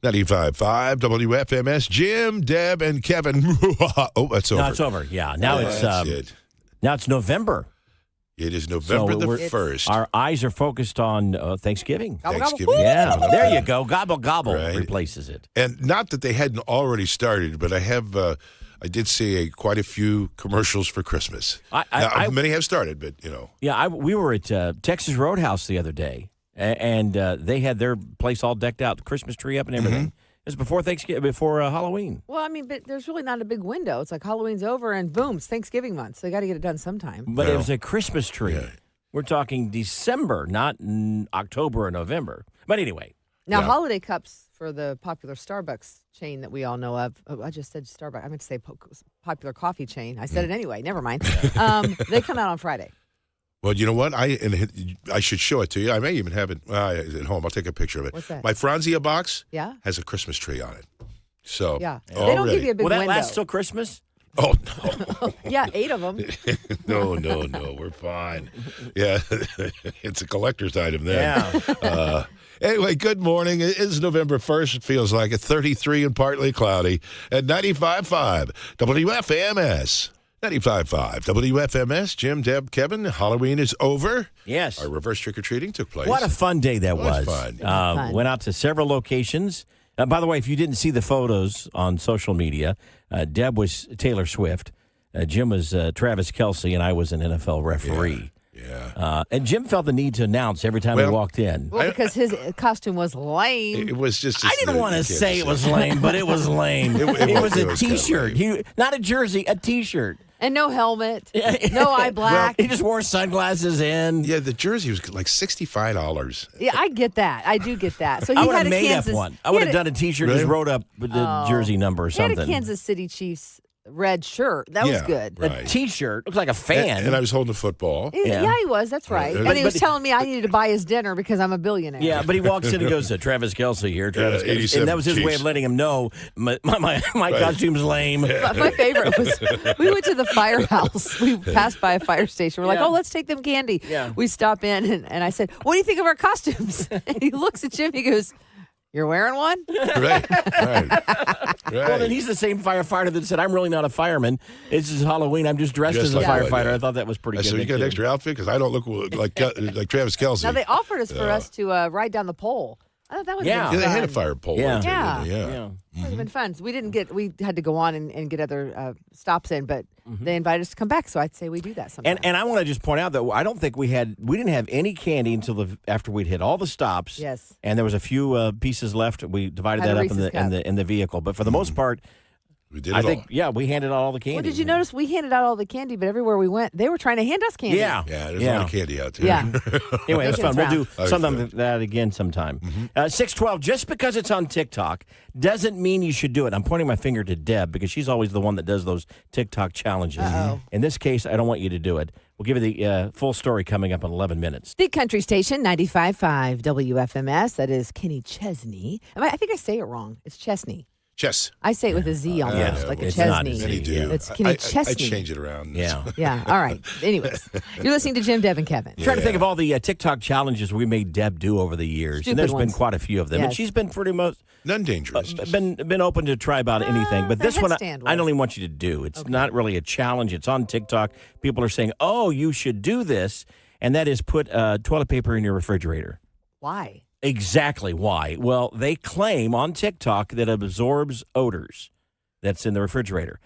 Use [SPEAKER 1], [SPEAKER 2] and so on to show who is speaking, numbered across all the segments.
[SPEAKER 1] 95.5 WFMS. Jim, Deb, and Kevin. Oh, that's over.
[SPEAKER 2] No, it's over. Yeah. Now now it's November.
[SPEAKER 1] It is November
[SPEAKER 2] So
[SPEAKER 1] the 1st.
[SPEAKER 2] Our eyes are focused on Thanksgiving.
[SPEAKER 1] Thanksgiving.
[SPEAKER 2] Yeah. There you go. Gobble, gobble replaces it.
[SPEAKER 1] And not that they hadn't already started, but I did see quite a few commercials for Christmas. Many have started, but,
[SPEAKER 2] Yeah, we were at Texas Roadhouse the other day, and they had their place all decked out, the Christmas tree up and everything. It was before Thanksgiving, before Halloween.
[SPEAKER 3] Well, I mean, but there's really not a big window. It's like Halloween's over and boom, it's Thanksgiving month. So they got to get it done sometime.
[SPEAKER 2] But it was a Christmas tree.
[SPEAKER 1] Yeah.
[SPEAKER 2] We're talking December, not October or November. But anyway.
[SPEAKER 3] Now, holiday cups for the popular Starbucks chain that we all know of. Oh, I just said Starbucks. I meant to say popular coffee chain. I said it anyway. Never mind. They come out on Friday.
[SPEAKER 1] Well, you know what? I should show it to you. I may even have it at home. I'll take a picture of it.
[SPEAKER 3] What's that?
[SPEAKER 1] My Franzia box
[SPEAKER 3] has
[SPEAKER 1] a Christmas tree on it. So
[SPEAKER 3] they don't give you a big window.
[SPEAKER 2] Will that last till Christmas?
[SPEAKER 1] Oh, no.
[SPEAKER 3] Yeah, 8 of them.
[SPEAKER 1] No. We're fine. Yeah, it's a collector's item then.
[SPEAKER 2] Yeah.
[SPEAKER 1] Anyway, good morning. It is November 1st. It feels like it's 33 and partly cloudy at 95.5 WFMS. 95.5 WFMS. Jim, Deb, Kevin. Halloween is over.
[SPEAKER 2] Yes.
[SPEAKER 1] Our reverse trick-or-treating took place.
[SPEAKER 2] What a fun day that was.
[SPEAKER 1] Fun.
[SPEAKER 2] Went out to several locations. By the way, if you didn't see the photos on social media, Deb was Taylor Swift, Jim was Travis Kelce, and I was an NFL referee.
[SPEAKER 1] Yeah.
[SPEAKER 2] And Jim felt the need to announce every time he walked in.
[SPEAKER 3] Well, because his costume was lame.
[SPEAKER 1] It was just
[SPEAKER 2] I didn't want to say it was lame, but it was lame. It was a T-shirt. Not a jersey, a T-shirt.
[SPEAKER 3] And no helmet. No eye black.
[SPEAKER 2] He just wore sunglasses in.
[SPEAKER 1] Yeah, the jersey was like $65.
[SPEAKER 3] Yeah, I get that. I do get that. So he
[SPEAKER 2] I would
[SPEAKER 3] had
[SPEAKER 2] have made
[SPEAKER 3] Kansas,
[SPEAKER 2] up one. I would have done a T-shirt and just wrote up the jersey number or something.
[SPEAKER 3] He had a Kansas City Chiefs red shirt. That was good.
[SPEAKER 1] Right.
[SPEAKER 2] A T-shirt. Looked like a fan.
[SPEAKER 1] And I was holding a football.
[SPEAKER 3] Yeah, he was. That's right. And he was telling me I needed to buy his dinner because I'm a billionaire.
[SPEAKER 2] Yeah, but he walks in and goes, Travis Kelce here. Travis Kelce. And that was his way of letting him know my costume's lame.
[SPEAKER 3] My favorite was we went to the firehouse. We passed by a fire station. We're like, let's take them candy.
[SPEAKER 2] Yeah.
[SPEAKER 3] We stop in and I said, what do you think of our costumes? And he looks at Jim. He goes, you're wearing one?
[SPEAKER 1] Right.
[SPEAKER 2] Well, then he's the same firefighter that said, I'm really not a fireman. It's just Halloween. I'm just dressed as a firefighter. I thought that was pretty good.
[SPEAKER 1] So you got an extra outfit? Because I don't look like Travis Kelce.
[SPEAKER 3] Now, they offered us for us to ride down the pole. I thought that would have been fun.
[SPEAKER 1] They had a fire pole.
[SPEAKER 2] Yeah.
[SPEAKER 3] It would have been fun. So we had to go on and get other stops in, but they invited us to come back. So I'd say we do that sometime.
[SPEAKER 2] And I want to just point out that I don't think we didn't have any candy until after we'd hit all the stops.
[SPEAKER 3] Yes.
[SPEAKER 2] And there was a few pieces left. We divided that up in the vehicle. But for the most part,
[SPEAKER 1] we did it all.
[SPEAKER 2] We handed out all the candy.
[SPEAKER 3] Well, did you notice we handed out all the candy, but everywhere we went, they were trying to hand us candy.
[SPEAKER 2] Yeah.
[SPEAKER 1] Yeah, there's a lot of candy out there.
[SPEAKER 3] Yeah.
[SPEAKER 2] Anyway, it was fun. We'll do something
[SPEAKER 1] fun.
[SPEAKER 2] that again sometime. 612, just because it's on TikTok doesn't mean you should do it. I'm pointing my finger to Deb because she's always the one that does those TikTok challenges. In this case, I don't want you to do it. We'll give you the full story coming up in 11 minutes.
[SPEAKER 3] Big Country Station, 95.5 WFMS. That is Kenny Chesney. I think I say it wrong. It's Chesney.
[SPEAKER 1] Chess.
[SPEAKER 3] I say it with a Z almost, like a
[SPEAKER 2] it's
[SPEAKER 3] Chesney.
[SPEAKER 2] not a Z.
[SPEAKER 1] Many do.
[SPEAKER 3] It's Kenny Chesney.
[SPEAKER 1] I change it around.
[SPEAKER 2] Yeah.
[SPEAKER 3] Yeah, all right. Anyways, you're listening to Jim, Deb, and Kevin.
[SPEAKER 2] Trying to think of all the TikTok challenges we made Deb do over the years.
[SPEAKER 3] Stupid
[SPEAKER 2] and there's
[SPEAKER 3] ones.
[SPEAKER 2] been quite a few of them. And
[SPEAKER 3] Yes.
[SPEAKER 2] she's been pretty much
[SPEAKER 1] None dangerous.
[SPEAKER 2] been open to try about anything. But
[SPEAKER 3] the
[SPEAKER 2] this one,
[SPEAKER 3] headstand
[SPEAKER 2] I don't
[SPEAKER 3] was.
[SPEAKER 2] even want you to do. It's not really a challenge. It's on TikTok. People are saying, oh, you should do this. And that is put toilet paper in your refrigerator.
[SPEAKER 3] Why?
[SPEAKER 2] Exactly why. Well, they claim on TikTok that it absorbs odors that's in the refrigerator.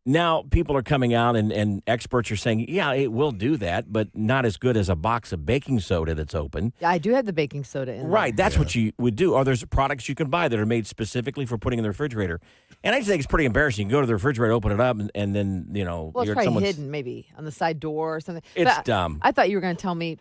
[SPEAKER 2] Now, people are coming out and experts are saying, yeah, it will do that, but not as good as a box of baking soda that's open.
[SPEAKER 3] Yeah, I do have the baking soda in there.
[SPEAKER 2] Right, that's what you would do. Or there's products you can buy that are made specifically for putting in the refrigerator. And I just think it's pretty embarrassing. You go to the refrigerator, open it up, and then,
[SPEAKER 3] Well, it's
[SPEAKER 2] you're at
[SPEAKER 3] probably
[SPEAKER 2] someone's...
[SPEAKER 3] hidden maybe on the side door or something.
[SPEAKER 2] It's
[SPEAKER 3] But
[SPEAKER 2] dumb.
[SPEAKER 3] I thought you were going to tell me...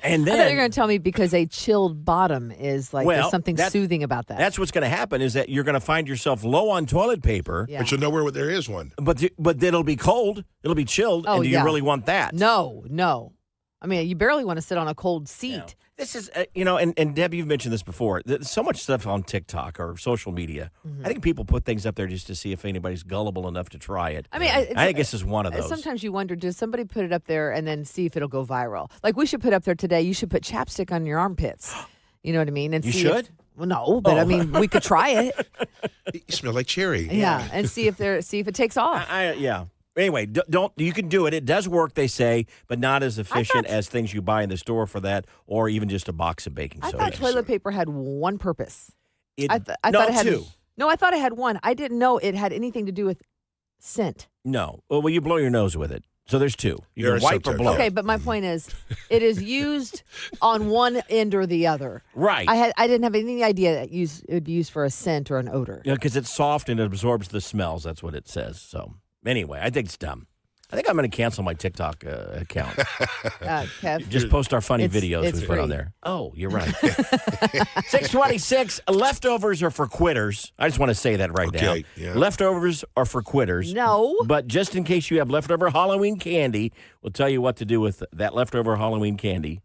[SPEAKER 2] And then,
[SPEAKER 3] I thought you were going to tell me because a chilled bottom is like there's something soothing about that.
[SPEAKER 2] That's what's going to happen is that you're going to find yourself low on toilet paper.
[SPEAKER 3] Yeah.
[SPEAKER 1] But you'll know where there is one.
[SPEAKER 2] But it'll be cold. It'll be chilled.
[SPEAKER 3] Oh,
[SPEAKER 2] and do you really want that?
[SPEAKER 3] No. I mean, you barely want to sit on a cold seat.
[SPEAKER 2] Yeah. This is, and Deb, you've mentioned this before. There's so much stuff on TikTok or social media. I think people put things up there just to see if anybody's gullible enough to try it.
[SPEAKER 3] I mean,
[SPEAKER 2] I think this is one of those.
[SPEAKER 3] Sometimes you wonder, does somebody put it up there and then see if it'll go viral? Like we should put up there today, you should put chapstick on your armpits. You know what I mean? And
[SPEAKER 2] You
[SPEAKER 3] see
[SPEAKER 2] should?
[SPEAKER 3] Well, no, but I mean, we could try it.
[SPEAKER 1] You smell like cherry.
[SPEAKER 3] Yeah, and see if it takes off.
[SPEAKER 2] Yeah. Anyway, don't you can do it. It does work, they say, but not as efficient as things you buy in the store for that, or even just a box of baking
[SPEAKER 3] I
[SPEAKER 2] soda.
[SPEAKER 3] thought toilet paper had one purpose.
[SPEAKER 2] I
[SPEAKER 3] thought
[SPEAKER 2] no,
[SPEAKER 3] it had
[SPEAKER 2] two.
[SPEAKER 3] No, I thought it had one. I didn't know it had anything to do with scent.
[SPEAKER 2] No. Well, you blow your nose with it. So there's two. You
[SPEAKER 1] There
[SPEAKER 2] can
[SPEAKER 1] are
[SPEAKER 2] wipe or
[SPEAKER 1] sometimes,
[SPEAKER 2] blow.
[SPEAKER 3] Okay, but my point is, it is used on one end or the other.
[SPEAKER 2] Right.
[SPEAKER 3] I didn't have any idea that it would be used for a scent or an odor.
[SPEAKER 2] Yeah, because it's soft and it absorbs the smells. That's what it says. So anyway, I think it's dumb. I think I'm going to cancel my TikTok account.
[SPEAKER 3] Kev,
[SPEAKER 2] Just post our funny videos
[SPEAKER 3] it's
[SPEAKER 2] we put on
[SPEAKER 3] free.
[SPEAKER 2] there. Oh, you're right. 626, leftovers are for quitters. I just want to say that right now.
[SPEAKER 1] Okay, yeah.
[SPEAKER 2] Leftovers are for quitters.
[SPEAKER 3] No.
[SPEAKER 2] But just in case you have leftover Halloween candy, we'll tell you what to do with that leftover Halloween candy.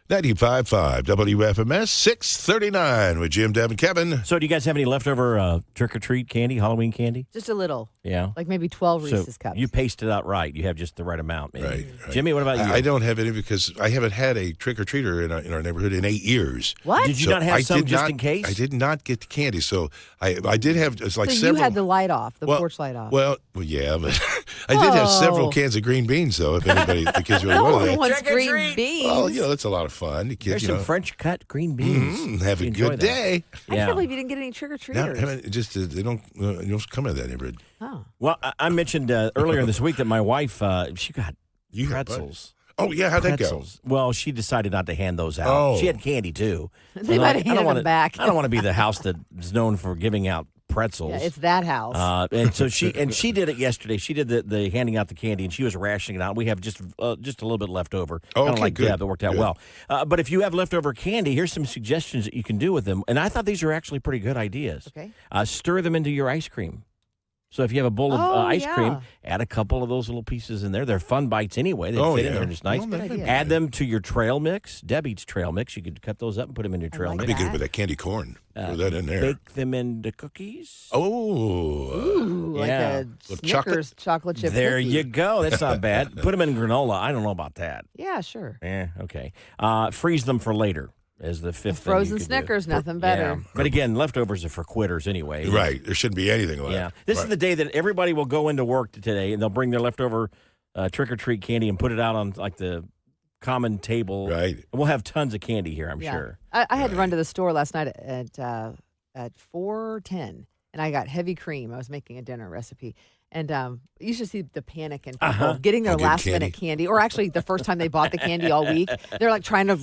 [SPEAKER 1] 95.5 WFMS 639 with Jim, Deb, and Kevin.
[SPEAKER 2] So do you guys have any leftover trick-or-treat candy, Halloween candy?
[SPEAKER 3] Just a little,
[SPEAKER 2] Yeah.
[SPEAKER 3] like maybe 12
[SPEAKER 2] So
[SPEAKER 3] Reese's cups.
[SPEAKER 2] you paced it out right. You have just the right amount, maybe.
[SPEAKER 1] Right.
[SPEAKER 2] Jimmy, what about you?
[SPEAKER 1] I don't have any because I haven't had a trick-or-treater in our neighborhood in 8 years.
[SPEAKER 3] What?
[SPEAKER 2] Did you
[SPEAKER 1] So
[SPEAKER 2] not have
[SPEAKER 1] I
[SPEAKER 2] some
[SPEAKER 1] did
[SPEAKER 2] just
[SPEAKER 1] not-
[SPEAKER 2] in case?
[SPEAKER 1] I did not get the candy, so I did have it's like
[SPEAKER 3] so
[SPEAKER 1] several.
[SPEAKER 3] you had the light off, the porch light off.
[SPEAKER 1] Well, yeah, but I did have several
[SPEAKER 3] Oh.
[SPEAKER 1] cans of green beans, though. If anybody, the kids really
[SPEAKER 3] no
[SPEAKER 1] wanted
[SPEAKER 3] one
[SPEAKER 1] that.
[SPEAKER 3] wants
[SPEAKER 2] Trick or
[SPEAKER 3] green
[SPEAKER 2] treat.
[SPEAKER 3] beans.
[SPEAKER 1] Well, that's a lot of fun. The
[SPEAKER 2] There's
[SPEAKER 1] kids,
[SPEAKER 2] some French cut green beans.
[SPEAKER 1] have a
[SPEAKER 2] Enjoy
[SPEAKER 1] good
[SPEAKER 2] that.
[SPEAKER 1] day.
[SPEAKER 3] I
[SPEAKER 2] Yeah.
[SPEAKER 3] can't believe you didn't get any
[SPEAKER 1] No,
[SPEAKER 3] trick-or-treaters.
[SPEAKER 1] just they don't come in that neighborhood.
[SPEAKER 3] Oh.
[SPEAKER 2] Well, I mentioned earlier this week that my wife, she got
[SPEAKER 1] You got
[SPEAKER 2] pretzels.
[SPEAKER 1] Oh yeah, how'd that go?
[SPEAKER 2] Pretzels. Well, she decided not to hand those out.
[SPEAKER 1] Oh.
[SPEAKER 2] She had candy too.
[SPEAKER 3] They
[SPEAKER 2] And
[SPEAKER 3] might
[SPEAKER 2] I
[SPEAKER 3] have
[SPEAKER 2] don't
[SPEAKER 3] handed
[SPEAKER 2] wanna-
[SPEAKER 3] them back.
[SPEAKER 2] I don't want to be the house that is known for giving out pretzels.
[SPEAKER 3] Yeah, it's that house.
[SPEAKER 2] And so she did it yesterday. She did the handing out the candy, and she was rationing it out. We have just a little bit left over.
[SPEAKER 1] Oh,
[SPEAKER 2] Kind of
[SPEAKER 1] okay,
[SPEAKER 2] like
[SPEAKER 1] good.
[SPEAKER 2] Deb. It worked out
[SPEAKER 1] Good.
[SPEAKER 2] well. But if you have leftover candy, here's some suggestions that you can do with them. And I thought these are actually pretty good ideas.
[SPEAKER 3] Okay.
[SPEAKER 2] Stir them into your ice cream. So if you have a bowl of
[SPEAKER 3] Oh,
[SPEAKER 2] ice
[SPEAKER 3] yeah.
[SPEAKER 2] cream, add a couple of those little pieces in there. They're fun bites anyway. They
[SPEAKER 1] Oh,
[SPEAKER 2] fit in
[SPEAKER 1] yeah.
[SPEAKER 2] there just nice.
[SPEAKER 1] Well, that'd
[SPEAKER 3] Good
[SPEAKER 1] be
[SPEAKER 3] idea.
[SPEAKER 2] Add them to your trail mix. Deb eats trail mix. You could cut those up and put them in your trail
[SPEAKER 3] like
[SPEAKER 2] mix.
[SPEAKER 1] That'd be good
[SPEAKER 3] that.
[SPEAKER 1] with that candy corn. Throw that in there.
[SPEAKER 2] Bake them into cookies.
[SPEAKER 1] Oh,
[SPEAKER 3] Ooh, like
[SPEAKER 2] yeah.
[SPEAKER 3] a
[SPEAKER 1] Little
[SPEAKER 3] Snickers chocolate chip
[SPEAKER 2] There
[SPEAKER 3] cookie.
[SPEAKER 2] you go. That's not bad. Put them in granola. I don't know about that.
[SPEAKER 3] Yeah, sure.
[SPEAKER 2] Okay. Freeze them for later as the fifth thing you
[SPEAKER 3] Frozen
[SPEAKER 2] could do.
[SPEAKER 3] Snickers, nothing better.
[SPEAKER 2] Yeah. But again, leftovers are for quitters anyway.
[SPEAKER 1] right. There shouldn't be anything left.
[SPEAKER 2] Yeah. This is the day that everybody will go into work today and they'll bring their leftover trick-or-treat candy and put it out on like the common table.
[SPEAKER 1] Right.
[SPEAKER 2] And we'll have tons of candy here, I'm
[SPEAKER 3] Yeah.
[SPEAKER 2] sure.
[SPEAKER 3] I had to run to the store last night at 4:10, and I got heavy cream. I was making a dinner recipe. And you should see the panic in people getting their
[SPEAKER 1] Oh, good
[SPEAKER 3] last minute candy, or actually the first time they bought the candy all week. They're like trying to,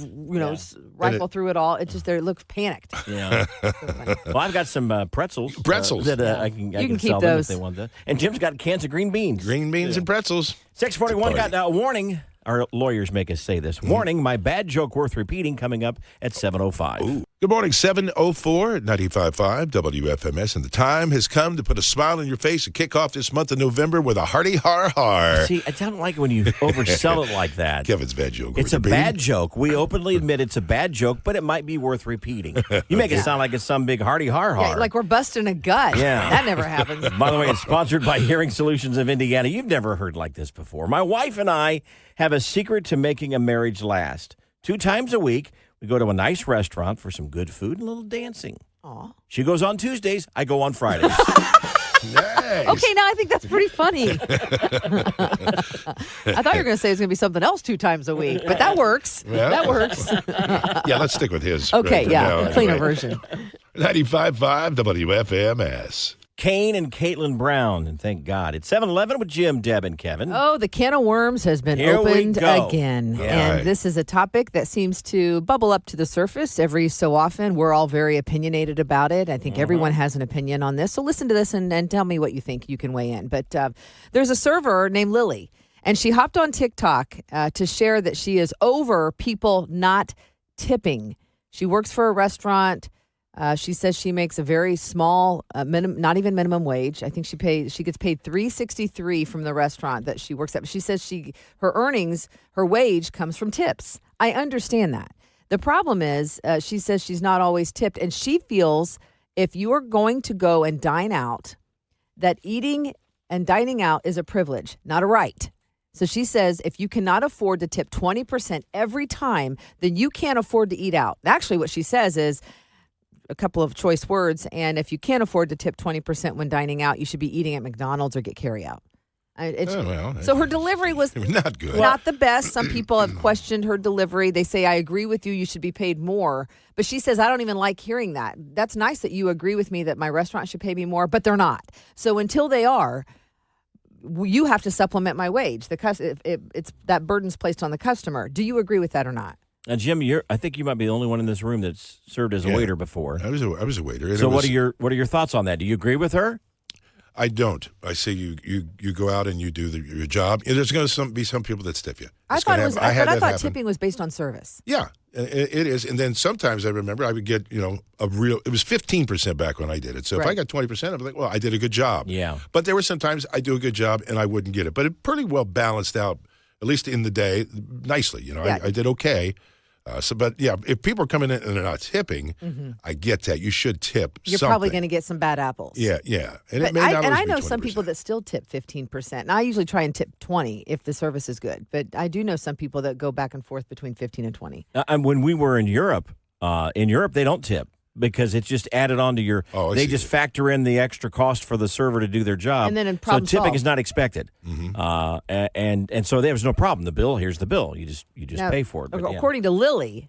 [SPEAKER 3] rifle through it all. It just they look panicked.
[SPEAKER 2] Yeah.
[SPEAKER 3] So funny.
[SPEAKER 2] Well, I've got some pretzels.
[SPEAKER 1] Pretzels.
[SPEAKER 2] That
[SPEAKER 3] Yeah.
[SPEAKER 2] I can
[SPEAKER 3] You can keep
[SPEAKER 2] sell them if
[SPEAKER 3] those.
[SPEAKER 2] they want to. And Jim's got cans of green beans.
[SPEAKER 1] Green beans and pretzels.
[SPEAKER 2] 641
[SPEAKER 1] Good
[SPEAKER 2] got a warning. Our lawyers make us say this. Warning, my bad joke worth repeating coming up at 7:05.
[SPEAKER 1] Good morning, 7:04 95.5 WFMS. And the time has come to put a smile on your face and kick off this month of November with a hearty har.
[SPEAKER 2] See, I don't like it when you oversell it like that.
[SPEAKER 1] Kevin's bad joke.
[SPEAKER 2] It's a bad joke. We openly admit it's a bad joke, but it might be worth repeating. You make it sound like it's some big hearty har.
[SPEAKER 3] Yeah, like we're busting a gut.
[SPEAKER 2] Yeah.
[SPEAKER 3] That never happens.
[SPEAKER 2] By the way, it's sponsored by Hearing Solutions of Indiana. You've never heard like this before. My wife and I have a secret to making a marriage last. 2 times a week, we go to a nice restaurant for some good food and a little dancing.
[SPEAKER 3] Aw.
[SPEAKER 2] She goes on Tuesdays, I go on Fridays.
[SPEAKER 1] Nice.
[SPEAKER 3] Okay, now I think that's pretty funny. I thought you were going to say it's going to be something else 2 times a week, but that works.
[SPEAKER 1] Yeah.
[SPEAKER 3] That works.
[SPEAKER 1] Yeah, let's stick with his.
[SPEAKER 3] Okay,
[SPEAKER 1] for
[SPEAKER 3] yeah,
[SPEAKER 1] now,
[SPEAKER 3] cleaner
[SPEAKER 1] anyway.
[SPEAKER 3] version.
[SPEAKER 1] 95.5 WFMS.
[SPEAKER 2] Kane and Caitlin Brown, and thank God. It's 7-Eleven with Jim, Deb, and Kevin.
[SPEAKER 3] Oh, the can of worms has been
[SPEAKER 2] Here we
[SPEAKER 3] opened
[SPEAKER 2] go.
[SPEAKER 3] again.
[SPEAKER 2] Yeah.
[SPEAKER 3] And
[SPEAKER 1] Right.
[SPEAKER 3] this is a topic that seems to bubble up to the surface every so often. We're all very opinionated about it. I think everyone has an opinion on this. So listen to this and tell me what you think. You can weigh in. But there's a server named Lily, and she hopped on TikTok to share that she is over people not tipping. She works for a restaurant. She says she makes a very small, not even minimum wage. I think she gets paid $3.63 from the restaurant that she works at. But she says her earnings, her wage comes from tips. I understand that. The problem is, she says she's not always tipped, and she feels if you are going to go and dine out, that eating and dining out is a privilege, not a right. So she says if you cannot afford to tip 20% every time, then you can't afford to eat out. Actually, what she says is, a couple of choice words. And if you can't afford to tip 20% when dining out, you should be eating at McDonald's or get carry out. So her delivery was
[SPEAKER 1] not good.
[SPEAKER 3] Not the best. Some people have questioned her delivery. They say, I agree with you. You should be paid more. But she says, I don't even like hearing that. That's nice that you agree with me that my restaurant should pay me more, but they're not. So until they are, you have to supplement my wage. It's that burden's placed on the customer. Do you agree with that or not?
[SPEAKER 2] And Jim, I think you might be the only one in this room that's served as a waiter before.
[SPEAKER 1] I was a waiter.
[SPEAKER 2] So what are your thoughts on that? Do you agree with her?
[SPEAKER 1] I don't. I say you go out and you do your job. And there's going to be some people that stiff you.
[SPEAKER 3] I thought tipping was based on service.
[SPEAKER 1] Yeah, it is. And then sometimes I remember I would get it was 15% back when I did it. So if I got 20%, I'm like, well, I did a good job.
[SPEAKER 2] Yeah.
[SPEAKER 1] But there were some times I do a good job and I wouldn't get it. But it pretty well balanced out, at least in the day, nicely.
[SPEAKER 3] Yeah.
[SPEAKER 1] I did okay. If people are coming in and they're not tipping, I get that. You should tip
[SPEAKER 3] You're
[SPEAKER 1] something.
[SPEAKER 3] probably going to get some bad apples.
[SPEAKER 1] Yeah. And
[SPEAKER 3] I know some people that still tip 15%. And I usually try and tip 20 if the service is good. But I do know some people that go back and forth between 15 and 20.
[SPEAKER 2] And when we were in Europe they don't tip because it's just added on to your. They just factor in the extra cost for the server to do their job.
[SPEAKER 3] And then
[SPEAKER 2] so tipping is not expected. And so there was no problem. The bill, here's the bill. You just pay for it. But,
[SPEAKER 3] according to Lily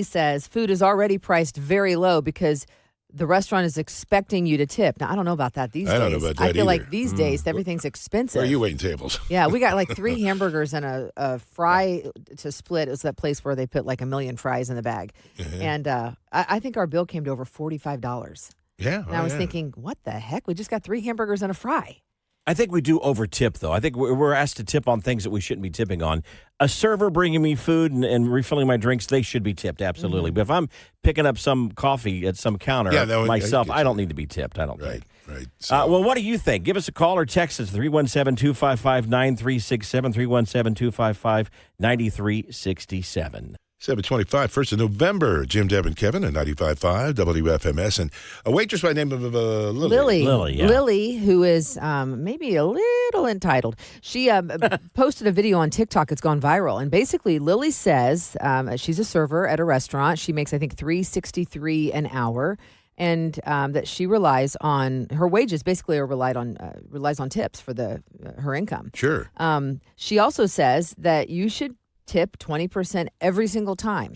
[SPEAKER 3] says food is already priced very low because the restaurant is expecting you to tip. Now, I don't know about that these days.
[SPEAKER 1] I don't know about that
[SPEAKER 3] I feel
[SPEAKER 1] either.
[SPEAKER 3] like these days everything's expensive.
[SPEAKER 1] Where are you waiting tables?
[SPEAKER 3] Yeah, we got like 3 hamburgers and a fry to split. It was that place where they put like 1 million fries in the bag. And I think our bill came to over $45.
[SPEAKER 1] Yeah.
[SPEAKER 3] And I was thinking, what the heck? We just got 3 hamburgers and a fry.
[SPEAKER 2] I think we do over tip, though. I think we're asked to tip on things that we shouldn't be tipping on. A server bringing me food and refilling my drinks, they should be tipped, absolutely. But if I'm picking up some coffee at some counter myself, I don't need to be tipped, I don't think.
[SPEAKER 1] Right.
[SPEAKER 2] Well, what do you think? Give us a call or text us, 317-255-9367, 317-255-9367.
[SPEAKER 1] 7:25, 1st of November. Jim, Deb, and Kevin at 95.5 WFMS. And a waitress by the name of Lily.
[SPEAKER 3] Lily, who is maybe a little entitled. She posted a video on TikTok. It's gone viral. And basically, Lily says she's a server at a restaurant. She makes, I think, $3.63 an hour. And that she relies on her wages basically relies on tips for her income.
[SPEAKER 1] Sure.
[SPEAKER 3] She also says that you should tip 20% every single time.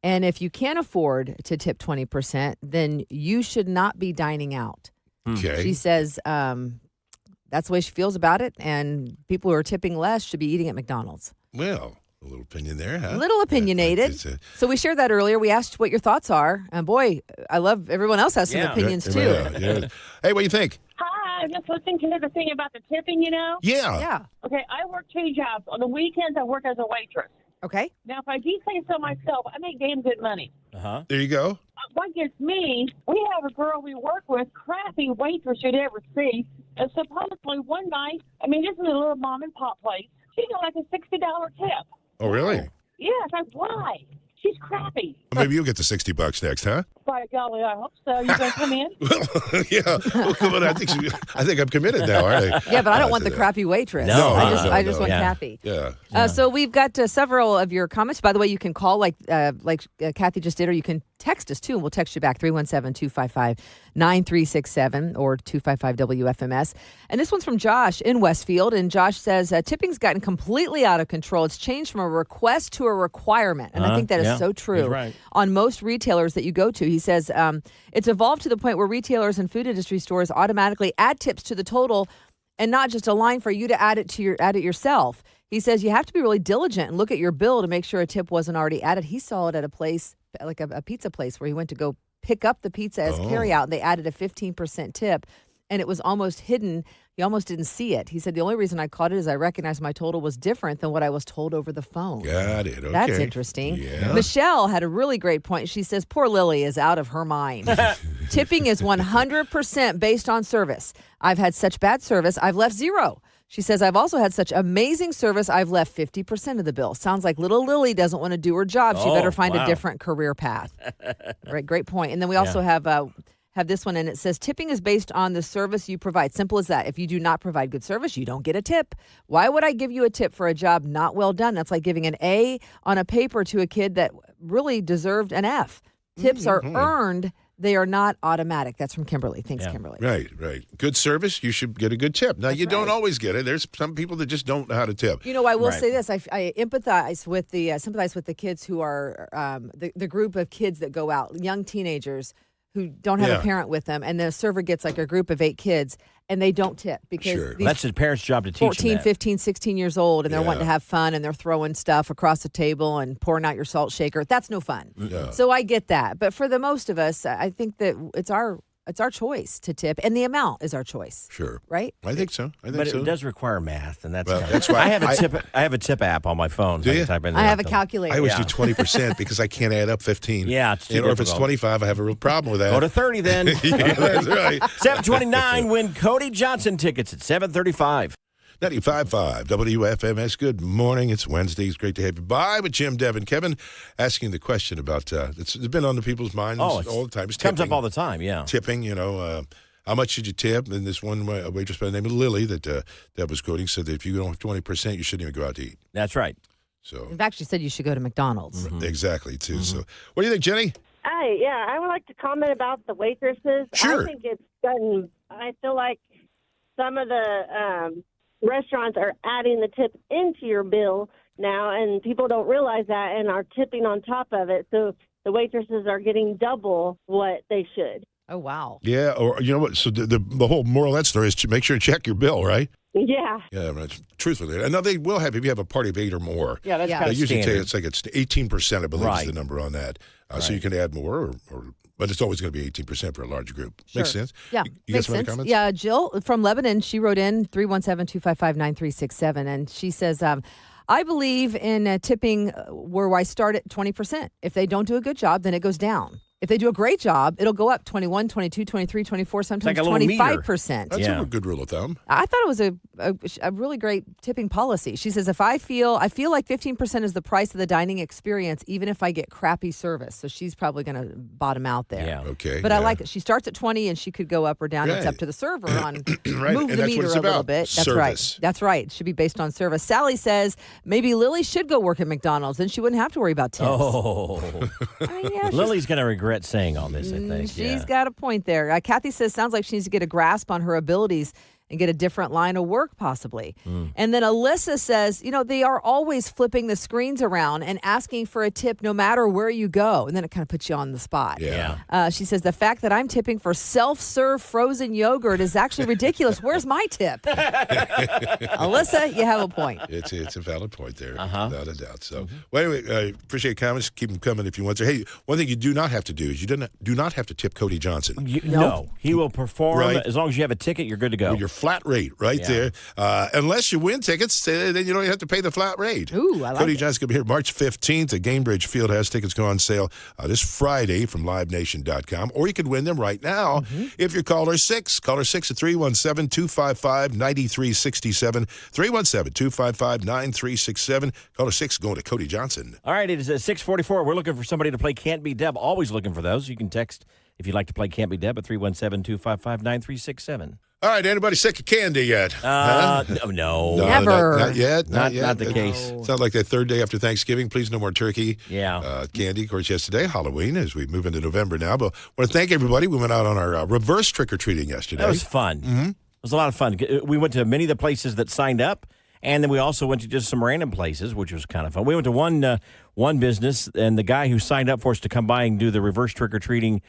[SPEAKER 3] And if you can't afford to tip 20%, then you should not be dining out.
[SPEAKER 1] Okay.
[SPEAKER 3] She says that's the way she feels about it, and people who are tipping less should be eating at McDonald's.
[SPEAKER 1] Well, a little opinion there, huh?
[SPEAKER 3] A little opinionated. So we shared that earlier. We asked what your thoughts are. And boy, I love everyone else has some opinions too.
[SPEAKER 1] Yeah. Hey, what do you think?
[SPEAKER 4] Hi, I'm just listening to the thing about the tipping,
[SPEAKER 1] Yeah.
[SPEAKER 4] Okay, I work 2 jobs. On the weekends, I work as a waitress.
[SPEAKER 3] Okay.
[SPEAKER 4] Now, if I do say so myself, I make damn good money.
[SPEAKER 1] There you go.
[SPEAKER 4] What gets me, we have a girl we work with, crappy waitress you'd ever see, and supposedly one night, this is a little mom and pop place, she got like a $60 tip.
[SPEAKER 1] Oh, really?
[SPEAKER 4] Yes, why? She's crappy.
[SPEAKER 1] Maybe you'll get the $60 next, huh?
[SPEAKER 4] By golly, I hope so. You gonna come in?
[SPEAKER 1] Yeah. Well, come on. I think I'm committed now, aren't I?
[SPEAKER 3] Yeah, but I don't want the crappy waitress.
[SPEAKER 2] No,
[SPEAKER 3] I just want Kathy.
[SPEAKER 1] Yeah.
[SPEAKER 3] So we've got several of your comments. By the way, you can call like Kathy just did, or you can text us too, and we'll text you back 317-255-9367 or 255-WFMS. And this one's from Josh in Westfield, and Josh says tipping's gotten completely out of control. It's changed from a request to a requirement, and I think that is so true.
[SPEAKER 2] Right.
[SPEAKER 3] On most retailers that you go to, he says it's evolved to the point where retailers and food industry stores automatically add tips to the total, and not just a line for you to add it yourself. He says you have to be really diligent and look at your bill to make sure a tip wasn't already added. He saw it at a place like a pizza place where he went to go pick up the pizza as carryout, and they added a 15% tip, and it was almost hidden. He almost didn't see it. He said the only reason I caught it is I recognized my total was different than what I was told over the phone.
[SPEAKER 1] Got it. Okay.
[SPEAKER 3] That's interesting.
[SPEAKER 1] Yeah.
[SPEAKER 3] Michelle had a really great point. She says, poor Lily is out of her mind. Tipping is 100% based on service. I've had such bad service, I've left 0. She says, I've also had such amazing service, I've left 50% of the bill. Sounds like little Lily doesn't want to do her job. She better find a different career path. Right, great point. And then we also have this one, and it says, tipping is based on the service you provide. Simple as that. If you do not provide good service, you don't get a tip. Why would I give you a tip for a job not well done? That's like giving an A on a paper to a kid that really deserved an F. Tips are earned, they are not automatic. That's from Kimberly. Thanks,
[SPEAKER 2] Yeah.
[SPEAKER 3] Kimberly.
[SPEAKER 1] Right. Good service, you should get a good tip. Now, you don't
[SPEAKER 3] right.
[SPEAKER 1] always get it. There's some people that just don't know how to tip.
[SPEAKER 3] You know, I will
[SPEAKER 2] Right.
[SPEAKER 3] say this: I empathize with the sympathize with the kids who are the group of kids that go out, young teenagers who don't have
[SPEAKER 1] Yeah.
[SPEAKER 3] a parent with them, and the server gets like a group of 8 kids, and they don't tip because
[SPEAKER 1] Sure.
[SPEAKER 3] these
[SPEAKER 2] That's the parents' job to teach
[SPEAKER 3] 14,
[SPEAKER 2] them that.
[SPEAKER 3] 15, 16 years old, and they're wanting to
[SPEAKER 1] Yeah.
[SPEAKER 3] have fun, and they're throwing stuff across the table and pouring out your salt shaker. That's no fun.
[SPEAKER 1] Yeah.
[SPEAKER 3] So I get that, but for the most of us, I think that it's our choice to tip, and the amount is our choice,
[SPEAKER 1] Sure.
[SPEAKER 3] right?
[SPEAKER 1] I think so.
[SPEAKER 2] But it does require math, and that's
[SPEAKER 1] Well,
[SPEAKER 2] kind of-
[SPEAKER 1] that's why
[SPEAKER 2] I have a tip app on my phone.
[SPEAKER 1] Do
[SPEAKER 2] I can
[SPEAKER 1] you?
[SPEAKER 2] type in
[SPEAKER 3] I have a
[SPEAKER 2] the-
[SPEAKER 3] calculator.
[SPEAKER 1] I always
[SPEAKER 2] Yeah.
[SPEAKER 1] do 20% because I can't add up 15.
[SPEAKER 2] Yeah, it's too
[SPEAKER 1] or if it's
[SPEAKER 2] difficult.
[SPEAKER 1] 25, I have a real problem with that.
[SPEAKER 2] Go to 30 then.
[SPEAKER 1] Yeah, that's right.
[SPEAKER 2] 729 win Cody Johnson tickets at 735.
[SPEAKER 1] 95.5 WFMS. Good morning. It's Wednesday. It's great to have you by with Jim, Deb, and Kevin asking the question about it's been on the people's minds all the time. It's
[SPEAKER 2] comes
[SPEAKER 1] tipping.
[SPEAKER 2] up all the time, yeah.
[SPEAKER 1] Tipping, how much should you tip? And this one waitress by the name of Lily that Deb was quoting said that if you don't have 20%, you shouldn't even go out to eat.
[SPEAKER 2] That's right.
[SPEAKER 1] So
[SPEAKER 3] In fact, she said you should go to McDonald's.
[SPEAKER 1] exactly, too. So what do you think, Jenny?
[SPEAKER 5] Hi, yeah, I would like to comment about the waitresses.
[SPEAKER 1] Sure.
[SPEAKER 5] I think it's gotten, I feel like some of the restaurants are adding the tip into your bill now, and people don't realize that and are tipping on top of it. So the waitresses are getting double what they should.
[SPEAKER 3] Oh, wow.
[SPEAKER 1] Yeah, or you know what? So the whole moral of that story is to make sure and check your bill, right?
[SPEAKER 5] Yeah.
[SPEAKER 1] Yeah, but truthfully. And now they will have, if you have a party of 8 or more,
[SPEAKER 2] Yeah, that's
[SPEAKER 3] Yeah.
[SPEAKER 2] kind
[SPEAKER 1] they
[SPEAKER 2] of
[SPEAKER 1] usually tell you
[SPEAKER 2] standard.
[SPEAKER 1] it's 18%, I believe, is
[SPEAKER 2] Right.
[SPEAKER 1] the number on that. So you can add more, but it's always going to be 18% for a large group. Makes
[SPEAKER 3] Sure.
[SPEAKER 1] sense?
[SPEAKER 3] Yeah,
[SPEAKER 1] You got
[SPEAKER 3] makes
[SPEAKER 1] some other
[SPEAKER 3] sense.
[SPEAKER 1] comments?
[SPEAKER 3] Yeah, Jill from Lebanon, she wrote in 317-255-9367, and she says, I believe in tipping where I start at 20%. If they don't do a good job, then it goes down. If they do a great job, it'll go up 21, 22, 23, 24, sometimes
[SPEAKER 2] like a little meter.
[SPEAKER 3] 25%.
[SPEAKER 1] That's
[SPEAKER 2] Yeah.
[SPEAKER 1] a good rule of thumb.
[SPEAKER 3] I thought it was a really great tipping policy. She says, I feel like 15% is the price of the dining experience, even if I get crappy service. So she's probably going to bottom out there.
[SPEAKER 2] Yeah.
[SPEAKER 1] Okay.
[SPEAKER 3] But I like it. She starts at 20 and she could go up or down. It's
[SPEAKER 1] Right.
[SPEAKER 3] up to the server on
[SPEAKER 1] Right,
[SPEAKER 3] move
[SPEAKER 1] and
[SPEAKER 3] the
[SPEAKER 1] that's what
[SPEAKER 3] meter
[SPEAKER 1] it's
[SPEAKER 3] a little
[SPEAKER 1] about.
[SPEAKER 3] bit. That's
[SPEAKER 1] Service.
[SPEAKER 3] right. That's right. It should be based on service. Sally says maybe Lily should go work at McDonald's, then she wouldn't have to worry about tips.
[SPEAKER 2] Oh.
[SPEAKER 3] I mean, yeah,
[SPEAKER 2] Lily's going to regret saying all this, I think.
[SPEAKER 3] she's got a point there. Kathy says sounds like she needs to get a grasp on her abilities and get a different line of work possibly. And then Alyssa says, they are always flipping the screens around and asking for a tip no matter where you go. And then it kind of puts you on the spot.
[SPEAKER 1] Yeah.
[SPEAKER 3] She says the fact that I'm tipping for self-serve frozen yogurt is actually ridiculous. Where's my tip? Alyssa, you have a point.
[SPEAKER 1] It's a valid point there, without a doubt. So, well, anyway, I appreciate comments. Keep them coming if you want to. Hey, one thing you do not have to do is you do not have to tip Cody Johnson.
[SPEAKER 2] No, he will perform.
[SPEAKER 1] Right.
[SPEAKER 2] As long as you have a ticket, you're good to go.
[SPEAKER 1] With your flat rate right there. Unless you win tickets, then you don't have to pay the flat rate.
[SPEAKER 3] Ooh, I like
[SPEAKER 1] Cody
[SPEAKER 3] it.
[SPEAKER 1] Johnson's going to be here March 15th at Gamebridge Fieldhouse. Tickets go on sale this Friday from LiveNation.com, or you could win them right now if you're caller 6. Caller 6 at 317-255-9367. 317-255-9367. Caller 6 going to Cody Johnson.
[SPEAKER 2] All right, it is 6:44. We're looking for somebody to play Can't Be Deb. Always looking for those. You can text if you'd like to play Can't Be Deb at 317-255-9367.
[SPEAKER 1] All right, anybody sick of candy yet?
[SPEAKER 2] No.
[SPEAKER 1] No,
[SPEAKER 3] Never.
[SPEAKER 1] Not yet.
[SPEAKER 2] Not
[SPEAKER 1] yet.
[SPEAKER 2] the case.
[SPEAKER 1] It's not like that third day after Thanksgiving. Please, no more turkey.
[SPEAKER 2] Yeah.
[SPEAKER 1] Candy. Of course, yesterday, Halloween, as we move into November now. But I want to thank everybody. We went out on our reverse trick-or-treating yesterday.
[SPEAKER 2] That was fun. It was a lot of fun. We went to many of the places that signed up, and then we also went to just some random places, which was kind of fun. We went to one business, and the guy who signed up for us to come by and do the reverse trick-or-treating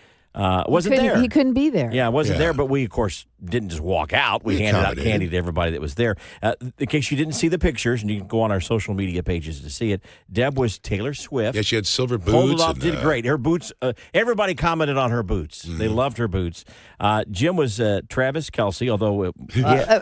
[SPEAKER 2] wasn't there.
[SPEAKER 3] He couldn't be there.
[SPEAKER 2] Yeah, wasn't
[SPEAKER 1] Yeah.
[SPEAKER 2] there, but we, of course, didn't just walk out. We
[SPEAKER 1] We
[SPEAKER 2] handed out
[SPEAKER 1] accommodated.
[SPEAKER 2] candy to everybody that was there. In case you didn't see the pictures, and you can go on our social media pages to see it, Deb was Taylor Swift.
[SPEAKER 1] Yeah, she had silver
[SPEAKER 2] Pulled
[SPEAKER 1] boots.
[SPEAKER 2] it off,
[SPEAKER 1] and,
[SPEAKER 2] did great. Her boots, everybody commented on her boots. They loved her boots. Jim was Travis Kelce, although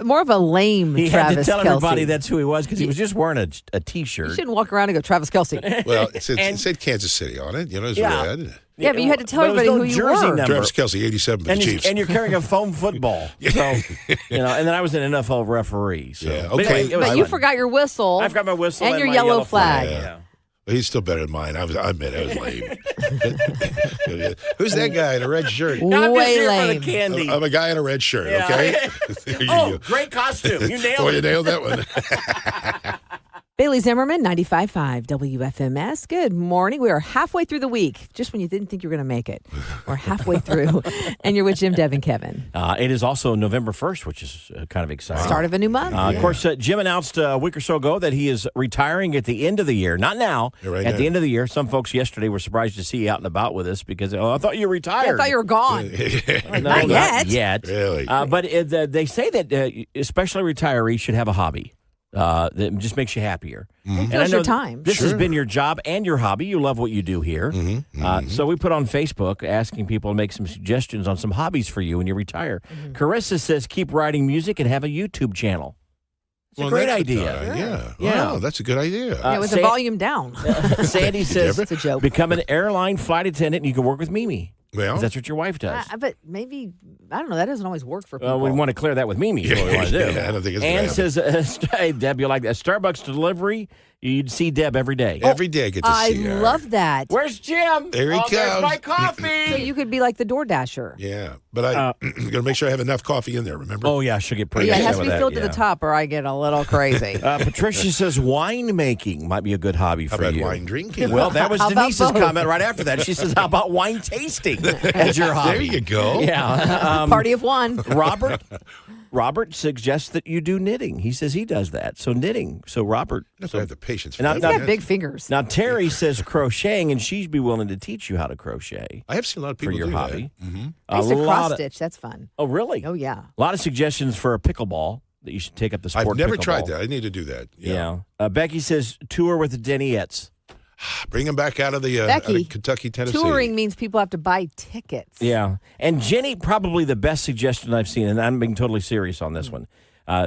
[SPEAKER 3] More of a lame
[SPEAKER 2] he
[SPEAKER 3] Travis
[SPEAKER 2] had to tell
[SPEAKER 3] Kelce.
[SPEAKER 2] everybody that's who he was because he was just wearing a T-shirt.
[SPEAKER 3] You shouldn't walk around and go, Travis Kelce.
[SPEAKER 1] Well, it said Kansas City on it. It's
[SPEAKER 2] Yeah.
[SPEAKER 1] red.
[SPEAKER 3] Yeah, but you had to tell
[SPEAKER 2] But it was
[SPEAKER 3] everybody
[SPEAKER 2] no
[SPEAKER 3] who you
[SPEAKER 2] jersey
[SPEAKER 3] were.
[SPEAKER 2] number.
[SPEAKER 1] Travis Kelce, 87 for
[SPEAKER 2] And,
[SPEAKER 1] the Chiefs.
[SPEAKER 2] and you're carrying a foam football. So, and then I was an NFL referee. So.
[SPEAKER 1] Yeah,
[SPEAKER 2] But
[SPEAKER 1] okay.
[SPEAKER 2] anyway, it was
[SPEAKER 3] But you
[SPEAKER 2] fun.
[SPEAKER 3] forgot your whistle.
[SPEAKER 2] I've got my whistle
[SPEAKER 3] and your
[SPEAKER 2] my
[SPEAKER 3] yellow flag.
[SPEAKER 2] Yeah.
[SPEAKER 1] Well, he's still better than mine. I admit I was lame. Who's that guy in a red shirt?
[SPEAKER 2] I'm just
[SPEAKER 3] Way
[SPEAKER 2] here for
[SPEAKER 3] lame.
[SPEAKER 2] the candy.
[SPEAKER 1] I'm a guy in a red shirt,
[SPEAKER 2] Yeah.
[SPEAKER 1] okay? There you
[SPEAKER 2] Oh,
[SPEAKER 1] go.
[SPEAKER 2] great costume. You nailed
[SPEAKER 1] Oh,
[SPEAKER 2] it.
[SPEAKER 1] you nailed that one.
[SPEAKER 3] Bailey Zimmerman, 95.5 WFMS. Good morning. We are halfway through the week, just when you didn't think you were going to make it. We're halfway through, and you're with Jim, Deb, and Kevin.
[SPEAKER 2] It is also November 1st, which is kind of exciting.
[SPEAKER 3] Start of a new month.
[SPEAKER 2] Of course, Jim announced a week or so ago that he is retiring at the end of the year. Not now,
[SPEAKER 1] Right
[SPEAKER 2] at
[SPEAKER 1] now.
[SPEAKER 2] the end of the year. Some folks yesterday were surprised to see you out and about with us because, I thought you retired.
[SPEAKER 3] Yeah, I thought you were gone.
[SPEAKER 2] No,
[SPEAKER 3] not yet.
[SPEAKER 2] Really?
[SPEAKER 1] Really?
[SPEAKER 2] But they say that especially retirees should have a hobby. That just makes you happier.
[SPEAKER 3] It fills your time.
[SPEAKER 2] This has been your job and your hobby. You love what you do here. So we put on Facebook asking people to make some suggestions on some hobbies for you when you retire. Carissa says keep writing music and have a YouTube channel. It's a great idea.
[SPEAKER 1] Yeah. Wow, that's a good idea.
[SPEAKER 3] With the volume down.
[SPEAKER 2] Sandy says
[SPEAKER 3] It's a joke.
[SPEAKER 2] become an airline flight attendant and you can work with Mimi.
[SPEAKER 1] Well,
[SPEAKER 2] 'Cause that's what your wife does.
[SPEAKER 3] But maybe, I don't know, that doesn't always work for people.
[SPEAKER 2] We want to clear that with Mimi. Is what we want to do.
[SPEAKER 1] Yeah, I don't think it's
[SPEAKER 2] Ann
[SPEAKER 1] gonna
[SPEAKER 2] says, hey, Deb, you like that Starbucks delivery? You'd see Deb every day.
[SPEAKER 1] every day I get to
[SPEAKER 3] I
[SPEAKER 1] see her.
[SPEAKER 3] love that.
[SPEAKER 2] Where's Jim?
[SPEAKER 1] There he
[SPEAKER 2] There's
[SPEAKER 1] comes.
[SPEAKER 2] my coffee.
[SPEAKER 3] So you could be like the Door Dasher.
[SPEAKER 1] Yeah, but I'm going to make sure I have enough coffee in there, remember?
[SPEAKER 2] Oh, yeah, she'll get pretty
[SPEAKER 3] Yeah, it
[SPEAKER 2] upset
[SPEAKER 3] has to
[SPEAKER 2] with
[SPEAKER 3] be
[SPEAKER 2] that,
[SPEAKER 3] filled to
[SPEAKER 2] yeah.
[SPEAKER 3] the top or I get a little crazy.
[SPEAKER 2] Patricia says wine making might be a good hobby
[SPEAKER 1] How
[SPEAKER 2] for
[SPEAKER 1] about
[SPEAKER 2] you.
[SPEAKER 1] wine drinking?
[SPEAKER 2] Well, that was
[SPEAKER 3] How about
[SPEAKER 2] Denise's
[SPEAKER 3] both?
[SPEAKER 2] comment right after that. She says, how about wine tasting as your hobby?
[SPEAKER 1] There you go.
[SPEAKER 2] Yeah.
[SPEAKER 3] Party of one.
[SPEAKER 2] Robert suggests that you do knitting. He says he does that. So knitting. So Robert.
[SPEAKER 1] I don't have the patience for
[SPEAKER 2] And
[SPEAKER 1] that.
[SPEAKER 3] He's
[SPEAKER 2] Now-
[SPEAKER 3] got big fingers.
[SPEAKER 2] Now, Terry says crocheting, and she'd be willing to teach you how to crochet
[SPEAKER 1] I have seen a lot of
[SPEAKER 2] for
[SPEAKER 1] people
[SPEAKER 2] your
[SPEAKER 1] do
[SPEAKER 2] hobby.
[SPEAKER 1] that. Mm-hmm.
[SPEAKER 3] I used to
[SPEAKER 2] lot
[SPEAKER 3] cross
[SPEAKER 2] of-
[SPEAKER 3] stitch. That's fun.
[SPEAKER 2] Oh, really?
[SPEAKER 3] Oh, yeah.
[SPEAKER 2] A lot of suggestions for a pickleball that you should take up the sport.
[SPEAKER 1] I've never
[SPEAKER 2] pickleball.
[SPEAKER 1] tried that. I need to do that.
[SPEAKER 2] Yeah. Becky says tour with the Deniettes.
[SPEAKER 1] Bring them back out of the
[SPEAKER 3] Becky,
[SPEAKER 1] Kentucky, Tennessee.
[SPEAKER 3] Touring means people have to buy tickets.
[SPEAKER 2] Yeah. And Jenny, probably the best suggestion I've seen, and I'm being totally serious on this one.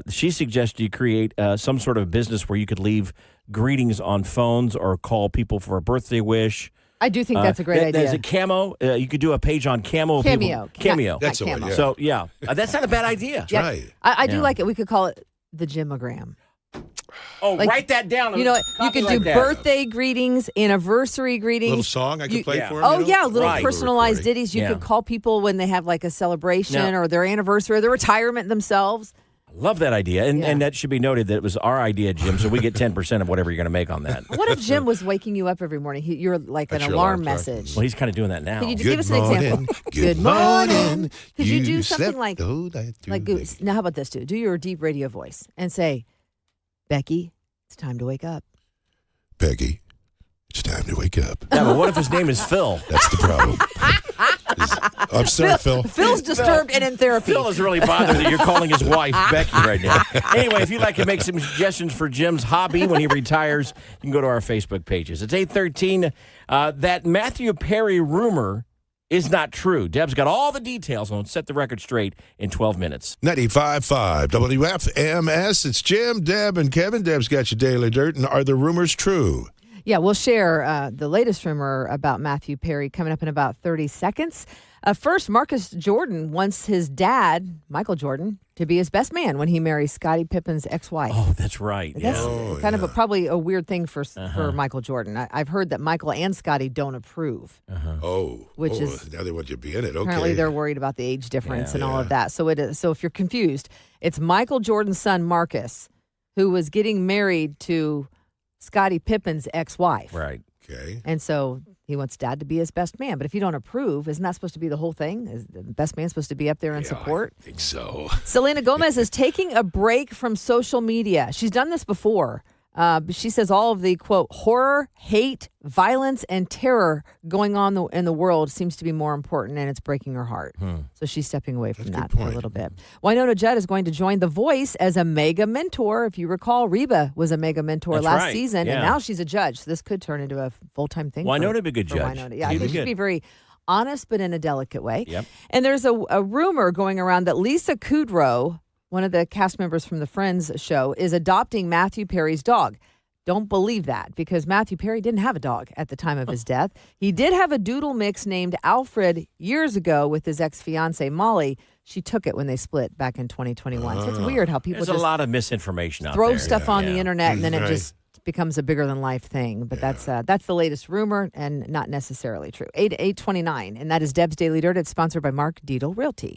[SPEAKER 2] She suggests you create some sort of business where you could leave greetings on phones or call people for a birthday wish.
[SPEAKER 3] I do think that's a great idea.
[SPEAKER 2] There's a Camo. You could do a page on Camo.
[SPEAKER 3] Cameo.
[SPEAKER 2] Cameo.
[SPEAKER 1] That's the one,
[SPEAKER 3] Camo.
[SPEAKER 1] yeah.
[SPEAKER 2] So, yeah. That's not a bad idea.
[SPEAKER 3] Yeah.
[SPEAKER 1] Right.
[SPEAKER 3] I do
[SPEAKER 2] Yeah.
[SPEAKER 3] like it. We could call it the Gymogram.
[SPEAKER 2] Oh,
[SPEAKER 3] Like,
[SPEAKER 2] write that down.
[SPEAKER 3] You know, you could do
[SPEAKER 2] Copyright that.
[SPEAKER 3] birthday greetings, anniversary greetings.
[SPEAKER 1] Little song I could play
[SPEAKER 2] yeah.
[SPEAKER 1] for them.
[SPEAKER 3] Oh,
[SPEAKER 1] you know?
[SPEAKER 3] yeah, little
[SPEAKER 2] Right.
[SPEAKER 3] personalized
[SPEAKER 1] Recording.
[SPEAKER 3] ditties. You
[SPEAKER 2] Yeah.
[SPEAKER 3] could call people when they have like a celebration
[SPEAKER 2] Now-
[SPEAKER 3] or their anniversary or their retirement themselves.
[SPEAKER 2] Love that idea. And
[SPEAKER 3] Yeah.
[SPEAKER 2] and that should be noted that it was our idea, Jim, so we get 10% of whatever you're going to make on that.
[SPEAKER 3] What if Jim was waking you up every morning? You're like
[SPEAKER 1] That's
[SPEAKER 3] an
[SPEAKER 1] your
[SPEAKER 3] alarm
[SPEAKER 1] alarm clock.
[SPEAKER 3] message.
[SPEAKER 2] Well, he's kind of doing that now.
[SPEAKER 3] Could you
[SPEAKER 1] Good
[SPEAKER 3] give us an example?
[SPEAKER 1] morning.
[SPEAKER 3] Good morning. Could you do
[SPEAKER 1] slept
[SPEAKER 3] something like
[SPEAKER 1] the whole night through,
[SPEAKER 3] like
[SPEAKER 1] baby.
[SPEAKER 3] now? How about this? Do your deep radio voice and say, "Becky, it's time to wake up."
[SPEAKER 1] Peggy, it's time to wake up.
[SPEAKER 2] Yeah, but what if his name is Phil?
[SPEAKER 1] That's the problem. I'm sorry, Phil.
[SPEAKER 3] Phil's disturbed and in therapy.
[SPEAKER 2] Phil is really bothered that you're calling his wife Becky right now. Anyway, if you'd like to make some suggestions for Jim's hobby when he retires, you can go to our Facebook pages. It's 8:13. That Matthew Perry rumor is not true. Deb's got all the details on Set the Record Straight in 12 minutes.
[SPEAKER 1] 95.5 WFMS. It's Jim, Deb, and Kevin. Deb's got your daily dirt. And are the rumors true?
[SPEAKER 3] Yeah, we'll share the latest rumor about Matthew Perry coming up in about 30 seconds. First, Marcus Jordan wants his dad, Michael Jordan, to be his best man when he marries Scottie Pippen's ex-wife.
[SPEAKER 2] Oh, that's right.
[SPEAKER 3] That's
[SPEAKER 2] Yeah.
[SPEAKER 3] kind of probably a weird thing for Michael Jordan. I've heard that Michael and Scottie don't approve. Which is-
[SPEAKER 1] now they want you to be in it. Okay.
[SPEAKER 3] Apparently, they're worried about the age difference
[SPEAKER 2] Yeah.
[SPEAKER 3] and all of that. So it is. So if you're confused, it's Michael Jordan's son Marcus, who was getting married to Scottie Pippen's ex-wife.
[SPEAKER 2] Right.
[SPEAKER 1] Okay.
[SPEAKER 3] And so he wants dad to be his best man. But if you don't approve, isn't that supposed to be the whole thing? Is the best man supposed to be up there in support?
[SPEAKER 1] I think so.
[SPEAKER 3] Selena Gomez is taking a break from social media. She's done this before. She says all of the, quote, horror, hate, violence, and terror going on in the world seems to be more important, and it's breaking her heart. So she's stepping away from
[SPEAKER 1] That's a
[SPEAKER 3] that
[SPEAKER 1] good
[SPEAKER 3] for a
[SPEAKER 1] point.
[SPEAKER 3] little bit. Winona Judd is going to join The Voice as a mega mentor. If you recall, Reba was a mega mentor
[SPEAKER 2] That's
[SPEAKER 3] last
[SPEAKER 2] right,
[SPEAKER 3] season,
[SPEAKER 2] yeah.
[SPEAKER 3] and now she's a judge. So this could turn into a full-time thing.
[SPEAKER 2] Winona
[SPEAKER 3] for,
[SPEAKER 2] would be a good
[SPEAKER 3] for
[SPEAKER 2] judge.
[SPEAKER 3] Winona. Yeah, I
[SPEAKER 2] She'd
[SPEAKER 3] think
[SPEAKER 2] be
[SPEAKER 3] she'd
[SPEAKER 2] good.
[SPEAKER 3] be very honest, but in a delicate way.
[SPEAKER 2] Yep.
[SPEAKER 3] And there's a rumor going around that Lisa Kudrow, one of the cast members from the Friends show, is adopting Matthew Perry's dog. Don't believe that, because Matthew Perry didn't have a dog at the time of his death. He did have a doodle mix named Alfred years ago with his ex-fiancée, Molly. She took it when they split back in 2021. So it's weird how people
[SPEAKER 2] There's a
[SPEAKER 3] just
[SPEAKER 2] lot of misinformation out
[SPEAKER 3] throw
[SPEAKER 2] there.
[SPEAKER 3] stuff on the
[SPEAKER 2] Yeah.
[SPEAKER 3] internet and then it
[SPEAKER 1] Right.
[SPEAKER 3] just becomes a bigger-than-life thing. But that's the latest rumor and not necessarily true. 8:29, and that is Deb's Daily Dirt. It's sponsored by Mark Deedle Realty.